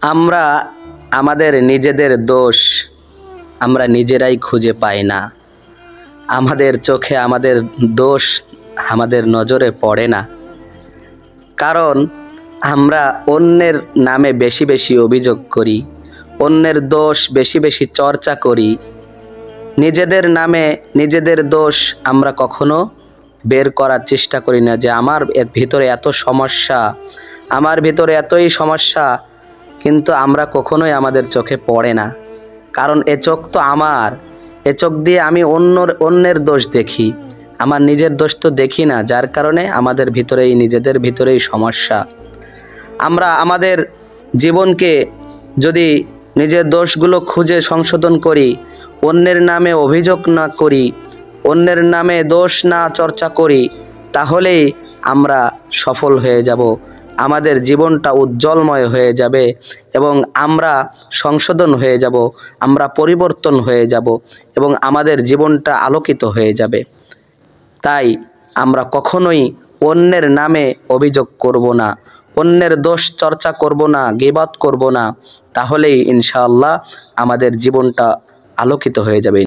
আমরা আমাদের নিজেদের দোষ আমরা নিজেরাই খুঁজে পাই না। আমাদের চোখে আমাদের দোষ আমাদের নজরে পড়ে না, কারণ আমরা অন্যের নামে বেশি বেশি অভিযোগ করি, অন্যের দোষ বেশি বেশি চর্চা করি। নিজেদের নামে নিজেদের দোষ আমরা কখনো বের করার চেষ্টা করি না, যে আমার ভিতরে এত সমস্যা, আমার ভিতরে এতই সমস্যা, কিন্তু আমরা কখনোই আমাদের চোখে পড়ে না। কারণ এ চোখ তো আমার, এ চোখ দিয়ে আমি অন্যের দোষ দেখি, আমার নিজের দোষ তো দেখি না, যার কারণে আমাদের ভিতরেই নিজেদের ভিতরেই সমস্যা। আমরা আমাদের জীবনকে যদি নিজের দোষগুলো খুঁজে সংশোধন করি, অন্যের নামে অভিযোগ না করি, অন্যের নামে দোষ না চর্চা করি, তাহলেই আমরা সফল হয়ে যাব, আমাদের জীবনটা উজ্জ্বলময় হয়ে যাবে এবং আমরা সংশোধন হয়ে যাব, আমরা পরিবর্তন হয়ে যাব এবং আমাদের জীবনটা আলোকিত হয়ে যাবে। তাই আমরা কখনোই অন্যের নামে অভিযোগ করব না, অন্যের দোষ চর্চা করব না, গীবত করব না, তাহলেই ইনশাআল্লাহ আমাদের জীবনটা আলোকিত হয়ে যাবে।